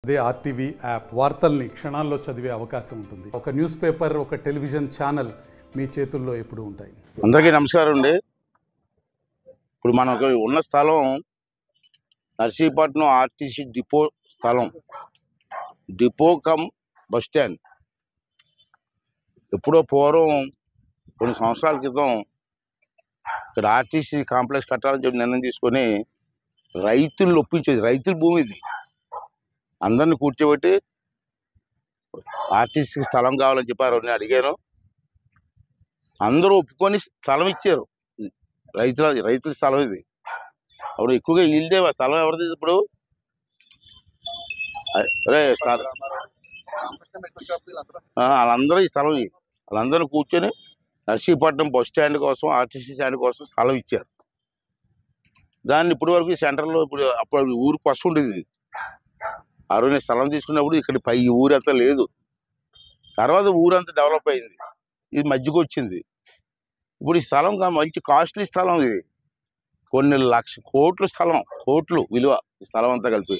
అదే RTV app వార్తల్ని క్షణాల్లో చదివే అవకాశం ఉంటుంది. ఒక న్యూస్ పేపర్, ఒక టెలివిజన్ ఛానల్ మీ చేతుల్లో ఎప్పుడూ ఉంటాయి. అందరికీ నమస్కారం అండి. ఇప్పుడు మనకు ఉన్న స్థలం నర్సీపట్నం ఆర్టీసీ డిపో స్థలం. Depot come bus stand. ఎప్పుడో పూర్వం కొన్ని సంవత్సరాల క్రితం ఇక్కడ ఆర్టీసీ కాంప్లెక్స్ కట్టాలని చెప్పి నిర్ణయం తీసుకొని రైతులు ఒప్పించేది. రైతుల భూమి ఇది. అందరిని కూర్చోబెట్టి ఆర్టీసీకి స్థలం కావాలని చెప్పారు. నేను అడిగాను, అందరూ ఒప్పుకొని స్థలం ఇచ్చారు. రైతుల స్థలం ఇది. అప్పుడు ఎక్కువగా వీళ్ళదే స్థలం. ఎవరిది ఇప్పుడు? అరే వాళ్ళందరూ ఈ స్థలం వాళ్ళందరూ కూర్చొని నర్సీపట్నం బస్ స్టాండ్ కోసం, ఆర్టీసీ స్టాండ్ కోసం స్థలం ఇచ్చారు. దాన్ని ఇప్పటి వరకు సెంటర్లో అప్పుడు ఊరికి ఫస్ట్ ఉండేది. ఆ రోజు నేను స్థలం తీసుకున్నప్పుడు ఇక్కడ పై ఊరంతా లేదు. తర్వాత ఊరంతా డెవలప్ అయింది. ఇది మధ్యకు వచ్చింది. ఇప్పుడు ఈ స్థలం మంచి కాస్ట్లీ స్థలం. ఇది కొన్ని కోట్ల స్థలం, కోట్లు విలువ ఈ స్థలం అంతా కలిపి.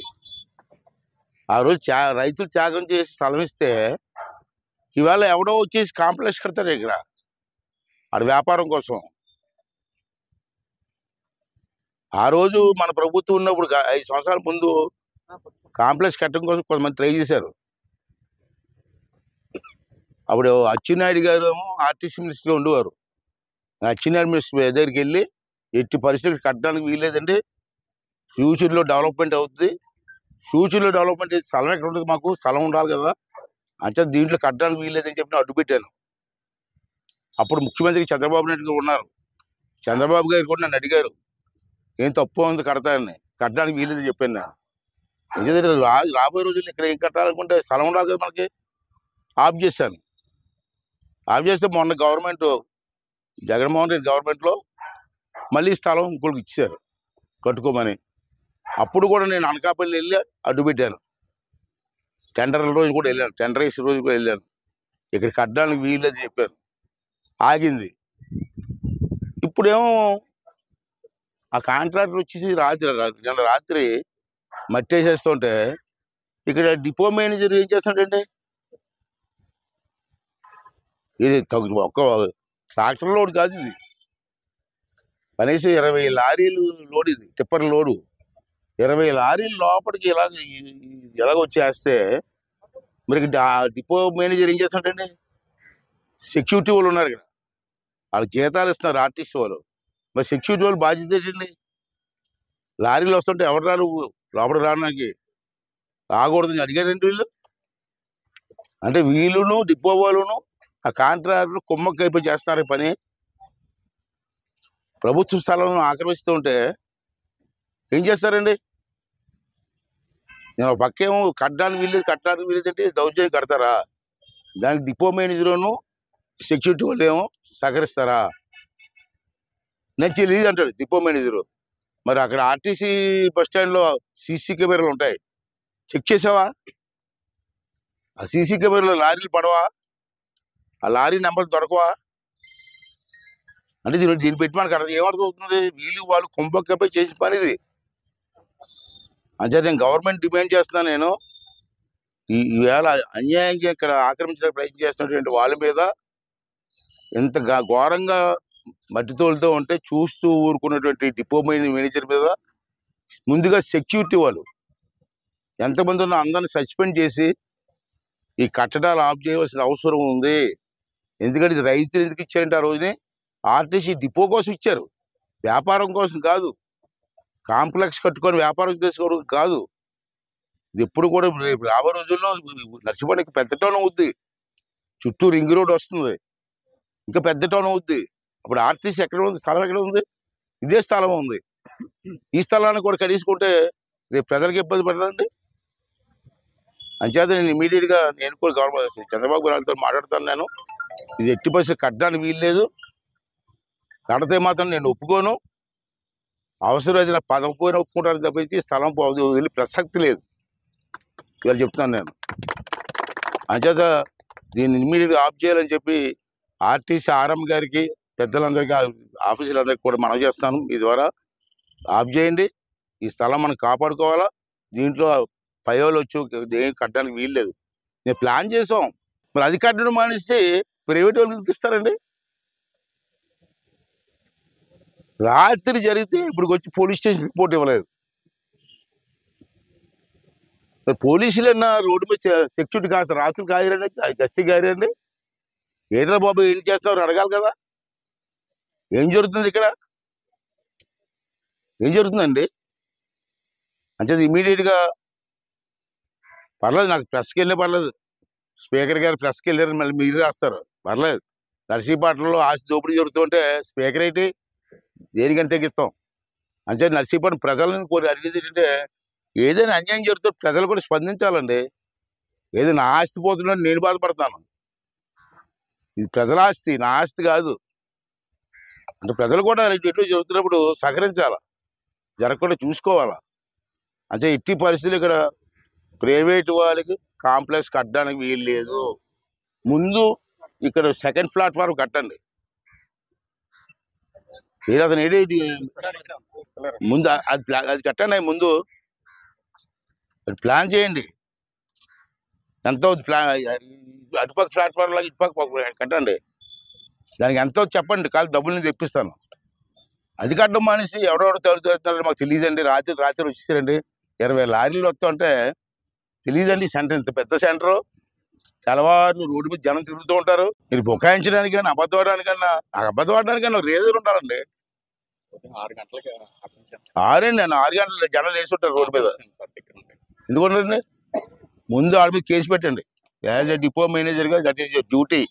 ఆ రోజు రైతులు త్యాగం చేసి స్థలం ఇస్తే ఇవాళ ఎవడో వచ్చేసి కాంప్లెక్స్ కడతారు ఇక్కడ ఆడ వ్యాపారం కోసం. ఆ రోజు మన ప్రభుత్వం ఉన్నప్పుడు 5 సంవత్సరాల ముందు కాంప్లెక్స్ కట్టడం కోసం కొంతమంది ట్రై చేశారు. అప్పుడు అచ్చెన్నాయుడు గారు ఏమో ఆర్టీసీ మినిస్టర్గా ఉండేవారు. అచ్చెన్నాయుడు మినిస్టర్ దగ్గరికి వెళ్ళి ఎట్టి పరిస్థితులు కట్టడానికి వీల్లేదండి, ఫ్యూచర్లో డెవలప్మెంట్ అవుతుంది, ఫ్యూచర్లో డెవలప్మెంట్ అయితే స్థలం ఎక్కడ ఉంటుంది, మాకు స్థలం ఉండాలి కదా అంటే దీంట్లో కట్టడానికి వీల్లేదని చెప్పి నేను అడ్డుపెట్టాను. అప్పుడు ముఖ్యమంత్రి చంద్రబాబు నాయుడు గారు ఉన్నారు. చంద్రబాబు గారు కూడా నన్ను అడిగారు, ఏం తప్పు ఉంది కడతానని. కట్టడానికి వీల్లేదని చెప్పాను నేను. ఎందుకంటే రాబోయే రోజుల్లో ఇక్కడ ఏం కట్టాలనుకుంటే స్థలం ఉండాలి కదా మనకి. ఆఫ్ చేశాను. ఆఫ్ చేస్తే మొన్న గవర్నమెంట్, జగన్మోహన్ రెడ్డి గవర్నమెంట్లో మళ్ళీ స్థలం ఇంకోటికి ఇచ్చారు కట్టుకోమని. అప్పుడు కూడా నేను అనకాపల్లి వెళ్ళి అడ్డుపెట్టాను. టెండర్ల రోజు కూడా వెళ్ళాను, టెండర్ వేసే రోజు కూడా వెళ్ళాను. ఇక్కడ కట్టడానికి వీల్లేదు చెప్పాను. ఆగింది. ఇప్పుడేమో ఆ కాంట్రాక్టర్ వచ్చేసి నిన్న రాత్రి మట్టి వేసేస్తుంటే ఇక్కడ డిపో మేనేజర్ ఏం చేస్తాడండి, ఇది ఒక్క ట్రాక్టర్ లోడ్ కాదు, ఇది కనీసం 20 లారీలు లోడ్. ఇది టిప్పర్ లోడు. 20 లారీలు లోపలికి ఎలాగ వచ్చేస్తే మరి డిపో మేనేజర్ ఏం చేస్తాడండి? సెక్యూరిటీ వాళ్ళు ఉన్నారు ఇక్కడ, వాళ్ళకి జీతాలు ఇస్తున్నారు ఆర్టీసీ వాళ్ళు. మరి సెక్యూరిటీ వాళ్ళు బాధ్యత ఏంటండి? లారీలు వస్తుంటే ఎవరు రా నువ్వు లోపలికి రావడానికి, రాకూడదని అడిగారండి వీళ్ళు. అంటే వీళ్ళును డిపో వాళ్ళును ఆ కాంట్రాక్టర్ కుమ్మక్కైపోయి చేస్తున్నారు పని. ప్రభుత్వ స్థలం ఆక్రమిస్తూ ఉంటే ఏం చేస్తారండి? నేను పక్కేమో కట్టడానికి వీల్లేదు అంటే దౌర్జన్యం కడతారా? దానికి డిపో మేనేజర్ను సెక్యూరిటీ వాళ్ళు ఏమో సహకరిస్తారా? నేను తెలియదు అంటాడు డిపో మేనేజరు. మరి అక్కడ ఆర్టీసీ బస్ స్టాండ్లో సీసీ కెమెరాలు ఉంటాయి, చెక్ చేసావా? ఆ సీసీ కెమెరాలో లారీలు పడవా? ఆ లారీ నెంబర్లు దొరకవా? అంటే దీన్ని పెట్టి మనకు అర్థం ఏమర్థం అవుతుంది? వీళ్ళు వాళ్ళు కుంభకపై చేసిన పని ఇది. అంటే నేను గవర్నమెంట్ డిమాండ్ చేస్తున్నాను, నేను ఈవేళ అన్యాయంగా ఇక్కడ ఆక్రమించడానికి ప్రయత్నం చేస్తున్నటువంటి వాళ్ళ మీద ఎంత ఘోరంగా మట్టి తోలుతూ ఉంటే చూస్తూ ఊరుకున్నటువంటి డిపో మేనేజర్ మీద ముందుగా సెక్యూరిటీ వాళ్ళు ఎంతమంది ఉన్నా అందరిని సస్పెండ్ చేసి ఈ కట్టడాలు ఆఫ్ చేయవలసిన అవసరం ఉంది. ఎందుకంటే ఇది రైతులు ఎందుకు ఇచ్చారంటే ఆ రోజుని ఆర్టీసీ డిపో కోసం ఇచ్చారు, వ్యాపారం కోసం కాదు. కాంప్లెక్స్ కట్టుకొని వ్యాపారం చేసుకోవడం కాదు. ఇది ఎప్పుడు కూడా రేపు రాబోయే రోజుల్లో నర్సీపట్నంకి పెద్ద టౌన్ అవుద్ది, చుట్టూ రింగ్ రోడ్ వస్తుంది, ఇంకా పెద్ద టౌన్ అవుద్ది. అప్పుడు ఆర్టీసీ ఎక్కడ ఉంది? స్థలం ఎక్కడ ఉంది? ఇదే స్థలం ఉంది. ఈ స్థలాన్ని కూడా కడీసుకుంటే రేపు ప్రజలకు ఇబ్బంది పడదండి. అంచేత నేను ఇమీడియట్గా నేను కూడా గవర్నమెంట్ చంద్రబాబు గారితో మాట్లాడుతాను. నేను ఇది ఎట్టి పరిస్థితి కట్టడానికి వీల్లేదు, కడితే మాత్రం నేను ఒప్పుకోను. అవసరమైతే నా పదం పోయిన ఒప్పుకుంటాను తప్పించి స్థలం వదిలి ప్రసక్తి లేదు ఇవాళ చెప్తున్నాను నేను. అంచేత దీన్ని ఇమీడియట్గా ఆఫ్ చేయాలని చెప్పి ఆర్టీసీ ఆర్ఎం గారికి, పెద్దలందరికీ, ఆఫీసులందరికీ కూడా మనవి చేస్తాను. మీ ద్వారా ఆఫ్ చేయండి. ఈ స్థలం మనం కాపాడుకోవాలా. దీంట్లో పయోలు వచ్చు ఏం కట్టడానికి వీలు లేదు. నేను ప్లాన్ చేసాం, మరి అది కట్టడం మానేసి ప్రైవేట్ వాళ్ళకి ఇస్తారండి. రాత్రి జరిగితే ఇప్పుడు వచ్చి పోలీస్ స్టేషన్ రిపోర్ట్ ఇవ్వలేదు. పోలీసులన్నా రోడ్డు మీద సెక్యూరిటీ కాస్త రాత్రులు కాయరండి, గస్తీ కాయరండి. ఏంట్రా బాబు ఏం చేస్తున్నారు అడగాలి కదా. ఏం జరుగుతుంది ఇక్కడ, ఏం జరుగుతుందండి? అంటే ఇమీడియట్గా పర్లేదు, నాకు ప్రెస్కి వెళ్ళే పర్లేదు, స్పీకర్ గారు ప్రెస్కి వెళ్ళారు మళ్ళీ మీరు రాస్తారు పర్లేదు. నర్సీపట్నంలో ఆస్తి దోపిడీ జరుగుతుంటే స్పీకర్ ఏంటి దేనికంటే తెగిస్తాం. అంటే నర్సీపట్నం ప్రజలను అడిగేది ఏంటంటే ఏదైనా అన్యాయం జరుగుతుంటే ప్రజలు కూడా స్పందించాలండి. ఏదో నా ఆస్తి పోతున్నట్టు నేను బాధపడతాను, ఇది ప్రజల ఆస్తి, నా ఆస్తి కాదు. అంటే ప్రజలు కూడా ఎటు జరుగుతున్నప్పుడు సహకరించాలా, జరగకుండా చూసుకోవాలా. అంటే ఎట్టి పరిస్థితులు ఇక్కడ ప్రైవేట్ వాళ్ళకి కాంప్లెక్స్ కట్టడానికి వీలు లేదు. ముందు ఇక్కడ సెకండ్ ప్లాట్ఫామ్ కట్టండి. అతను ఏంటి ముందు అది కట్టండి, ముందు ప్లాన్ చేయండి. ఎంత ప్లాన్ అటుపక్క ప్లాట్ఫామ్ లాగా ఇటుపక్క కట్టండి, దానికి ఎంతో చెప్పండి, కాదు డబ్బులు నేను తెప్పిస్తాను. అది కట్టడం మానేసి ఎవరెవరో తగులుతున్నారో మాకు తెలియదండి. రాత్రి వచ్చేసారండి, 20 లారీలు వస్తుంటే తెలియదండి. సెంటర్ ఇంత పెద్ద సెంటరు, తెల్లవారు రోడ్డు మీద జనం తిరుగుతూ ఉంటారు. మీరు బుకాయించడానికైనా అబద్ధపడడానికన్నా రీజన్ ఉండాలండి. 6 గంటలు జనం వేసి ఉంటారు రోడ్డు మీద. ఎందుకుంటారండి? ముందు ఆడ మీద కేసు పెట్టండి. యాజ్ ఎ డిపో మేనేజర్గా దట్ ఈస్ యువర్ డ్యూటీ.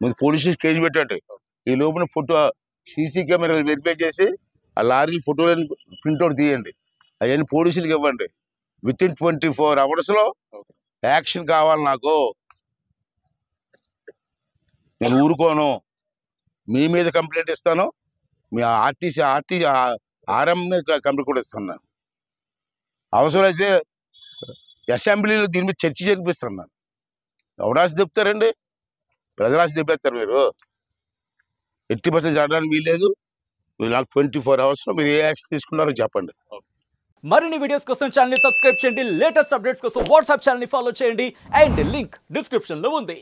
ముందు పోలీసు కేసు పెట్టండి. ఈ లోపల ఫోటో సీసీ కెమెరాలు వెరిఫై చేసి ఆ లారీ ఫోటోలను ప్రింట్అవుట్ తీయండి, అవన్నీ పోలీసులకు ఇవ్వండి. విత్ ఇన్ 24 అవర్స్లో యాక్షన్ కావాలి నాకు. నేను ఊరుకోను, మీ మీద కంప్లైంట్ ఇస్తాను, మీ ఆర్టీసీ ఆర్ఎం మీద కంప్లైంట్ కూడా ఇస్తున్నాను. అవసరమైతే అసెంబ్లీలో దీని మీద చర్చ జరిపిస్తున్నాను. ఎవడాసి చెప్తారండి, ప్రజలాసి చెప్పేస్తారు. మీరు 80% జరగడానికి వీల్లేదు. నాకు 24 అవర్స్లో మీరు ఏ యాక్షన్ తీసుకున్నారో చెప్పండి. మరిన్ని వీడియోస్ కోసం ఛానల్ ని సబ్స్క్రైబ్ చేయండి, లేటెస్ట్ అప్డేట్స్ కోసం వాట్సాప్ ఛానల్ ని ఫాలో చేయండి, అండ్ లింక్ డిస్క్రిప్షన్ లో ఉంది.